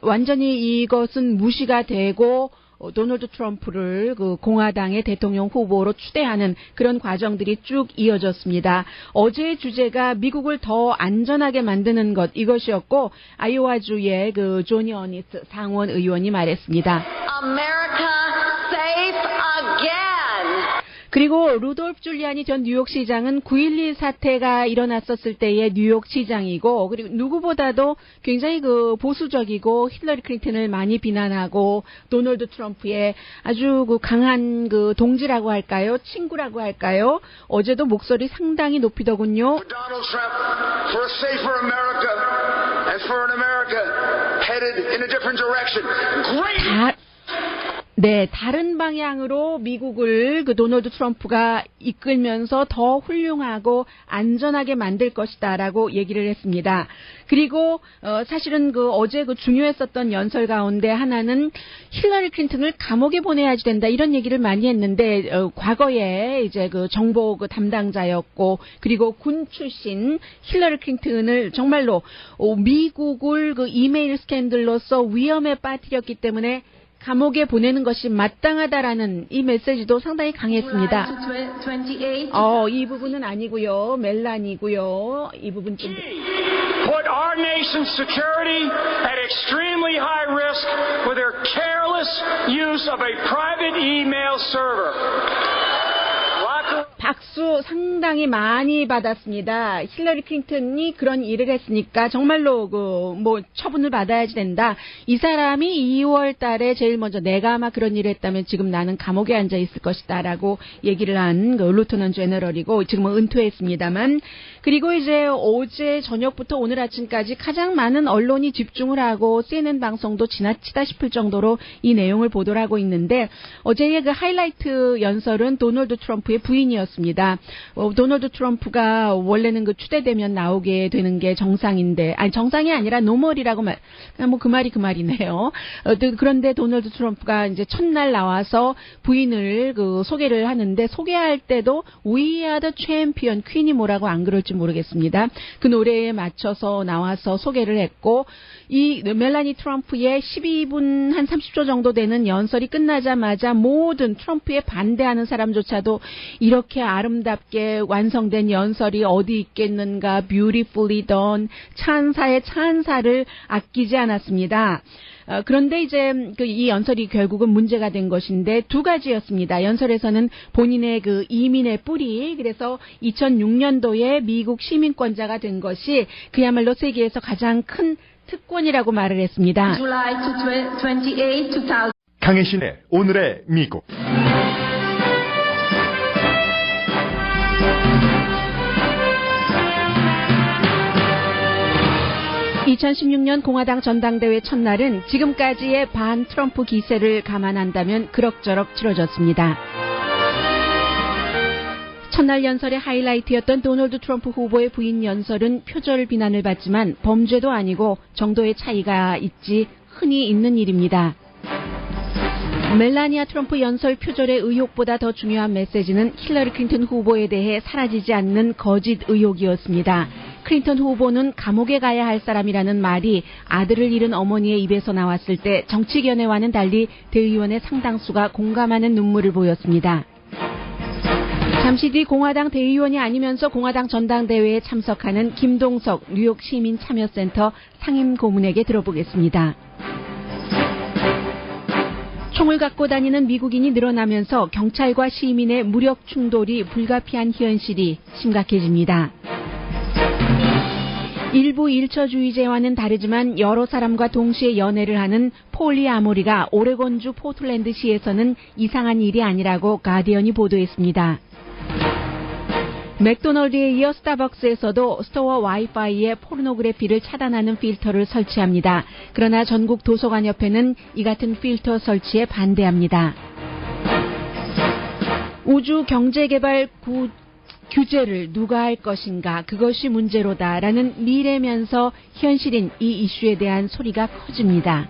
완전히 이것은 무시가 되고 도널드 트럼프를 그 공화당의 대통령 후보로 추대하는 그런 과정들이 쭉 이어졌습니다. 어제의 주제가 미국을 더 안전하게 만드는 것 이것이었고 아이오와주의 그 조니 어니스 상원 의원이 말했습니다. America safe again. 그리고 루돌프 줄리아니 전 뉴욕시장은 9.11 사태가 일어났었을 때의 뉴욕시장이고 그리고 누구보다도 굉장히 그 보수적이고 힐러리 클린턴을 많이 비난하고 도널드 트럼프의 아주 그 강한 그 동지라고 할까요? 친구라고 할까요? 어제도 목소리 상당히 높이더군요. Donald Trump for a safer America and for an America headed in a different direction. Great. 네, 다른 방향으로 미국을 그 도널드 트럼프가 이끌면서 더 훌륭하고 안전하게 만들 것이다라고 얘기를 했습니다. 그리고 사실은 그 어제 그 중요했었던 연설 가운데 하나는 힐러리 클린턴을 감옥에 보내야지 된다 이런 얘기를 많이 했는데 과거에 이제 그 정보 그 담당자였고 그리고 군 출신 힐러리 클린턴을 정말로 미국을 그 이메일 스캔들로서 위험에 빠뜨렸기 때문에 감옥에 보내는 것이 마땅하다라는 이 메시지도 상당히 강했습니다. 이 부분은 아니고요. 멜란이고요. 이 부분 좀. Put our nation's security at extremely high risk with their careless use of a private email server. 박수 상당히 많이 받았습니다. 힐러리 클린턴이 그런 일을 했으니까 정말로 처분을 받아야지 된다. 이 사람이 2월 달에 제일 먼저 내가 아마 그런 일을 했다면 지금 나는 감옥에 앉아 있을 것이다라고 얘기를 한 루트넌트 제너럴이고 지금은 은퇴했습니다만 그리고 이제 어제 저녁부터 오늘 아침까지 가장 많은 언론이 집중을 하고 CNN 방송도 지나치다 싶을 정도로 이 내용을 보도를 하고 있는데 어제의 그 하이라이트 연설은 도널드 트럼프의 부인이었습니다. 도널드 트럼프가 원래는 그 추대되면 나오게 되는 게 정상인데, 아니 정상이 아니라 노멀이라고 그 말이 그 말이네요. 그런데 도널드 트럼프가 이제 첫날 나와서 부인을 그 소개를 하는데 소개할 때도 We are the champion, 퀸이 뭐라고 안 그럴지 모르겠습니다. 그 노래에 맞춰서 나와서 소개를 했고 이 멜라니 트럼프의 12분 한 30초 정도 되는 연설이 끝나자마자 모든 트럼프에 반대하는 사람조차도 이렇게 아름답게 완성된 연설이 어디 있겠는가, beautifully done, 찬사의 찬사를 아끼지 않았습니다. 그런데 이제 이 연설이 결국은 문제가 된 것인데 두 가지였습니다. 연설에서는 본인의 그 이민의 뿌리, 그래서 2006년도에 미국 시민권자가 된 것이 그야말로 세계에서 가장 큰 특권이라고 말을 했습니다. July 28, 2000. 강혜신의 오늘의 미국. 2016년 공화당 전당대회 첫날은 지금까지의 반 트럼프 기세를 감안한다면 그럭저럭 치러졌습니다. 첫날 연설의 하이라이트였던 도널드 트럼프 후보의 부인 연설은 표절 비난을 받지만 범죄도 아니고 정도의 차이가 있지 흔히 있는 일입니다. 멜라니아 트럼프 연설 표절의 의혹보다 더 중요한 메시지는 힐러리 클린턴 후보에 대해 사라지지 않는 거짓 의혹이었습니다. 클린턴 후보는 감옥에 가야 할 사람이라는 말이 아들을 잃은 어머니의 입에서 나왔을 때 정치견해와는 달리 대의원의 상당수가 공감하는 눈물을 보였습니다. 잠시 뒤 공화당 대의원이 아니면서 공화당 전당대회에 참석하는 김동석 뉴욕 시민참여센터 상임고문에게 들어보겠습니다. 총을 갖고 다니는 미국인이 늘어나면서 경찰과 시민의 무력 충돌이 불가피한 현실이 심각해집니다. 일부 일처주의자와는 다르지만 여러 사람과 동시에 연애를 하는 폴리아모리가 오레곤주 포틀랜드시에서는 이상한 일이 아니라고 가디언이 보도했습니다. 맥도널드에 이어 스타벅스에서도 스토어 와이파이에 포르노그래피를 차단하는 필터를 설치합니다. 그러나 전국 도서관협회는 이 같은 필터 설치에 반대합니다. 우주 경제개발 규제를 누가 할 것인가, 그것이 문제로다라는 미래면서 현실인 이 이슈에 대한 소리가 커집니다.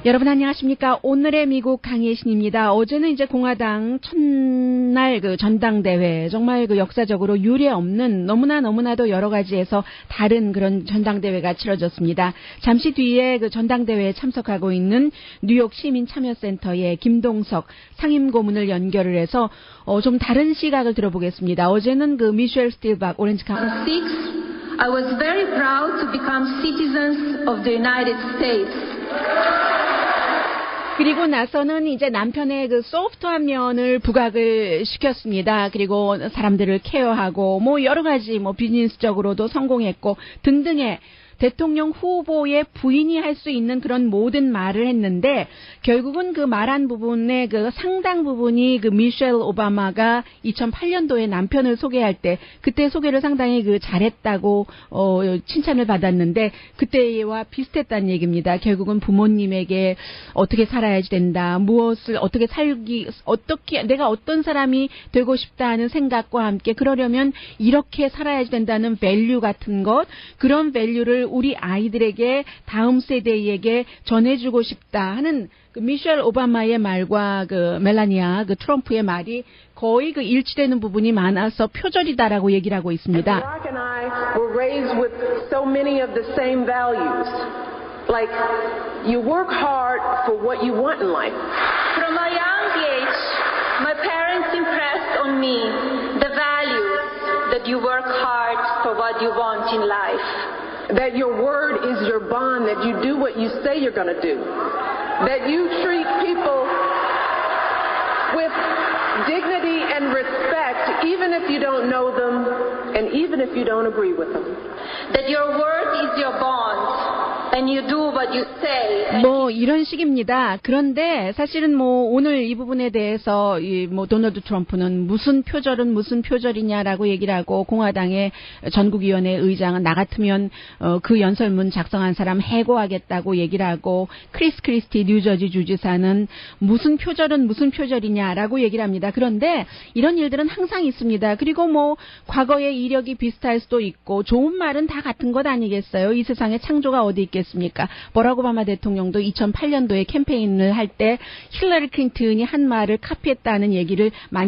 여러분 안녕하십니까? 오늘의 미국 강예신입니다. 어제는 이제 공화당 첫날 그 전당대회, 정말 그 역사적으로 유례 없는 너무나도 여러 가지에서 다른 그런 전당대회가 치러졌습니다. 잠시 뒤에 그 전당대회에 참석하고 있는 뉴욕 시민참여센터의 김동석 상임고문을 연결을 해서 좀 다른 시각을 들어보겠습니다. 어제는 그 미셸 스틸박 오렌지 카운티 I was very proud to become citizens of the United States. 그리고 나서는 이제 남편의 그 소프트한 면을 부각을 시켰습니다. 그리고 사람들을 케어하고 뭐 여러 가지 뭐 비즈니스적으로도 성공했고 등등의 대통령 후보의 부인이 할 수 있는 그런 모든 말을 했는데 결국은 그 말한 부분의 그 상당 부분이 그 미셸 오바마가 2008년도에 남편을 소개할 때 그때 소개를 상당히 그 잘했다고 칭찬을 받았는데 그때와 비슷했다는 얘기입니다. 결국은 부모님에게 어떻게 살아야지 된다. 무엇을 어떻게 내가 어떤 사람이 되고 싶다 하는 생각과 함께 그러려면 이렇게 살아야지 된다는 밸류 같은 것 그런 밸류를 우리 아이들에게 다음 세대에게 전해주고 싶다 하는 그 미셸 오바마의 말과 그 멜라니아 그 트럼프의 말이 거의 그 일치되는 부분이 많아서 표절이다라고 얘기를 하고 있습니다. Barack and I were raised with so many of the same values. Like, you work hard for what you want in life. From a young age, my parents impressed on me the values that you work hard for what you want in life. That your word is your bond, that you do what you say you're going to do. That you treat people with dignity and respect, even if you don't know them and even if you don't agree with them. That your word is your bond. And you do what you say. 뭐 이런 식입니다. 그런데 사실은 뭐 오늘 이 부분에 대해서 뭐 도널드 트럼프는 무슨 표절이냐라고 얘기를 하고 공화당의 전국위원회 의장은 나 같으면 그 연설문 작성한 사람 해고하겠다고 얘기를 하고 크리스 크리스티 뉴저지 주지사는 무슨 표절이냐라고 얘기를 합니다. 그런데 이런 일들은 항상 있습니다. 그리고 뭐 과거의 이력이 비슷할 수도 있고 좋은 말은 다 같은 것 아니겠어요? 이 세상에 창조가 어디 있겠습니까? 버락 오바마 대통령도 2008년도에 캠페인을 할 때 힐러리 클린턴이 한 말을 카피했다는 얘기를 많이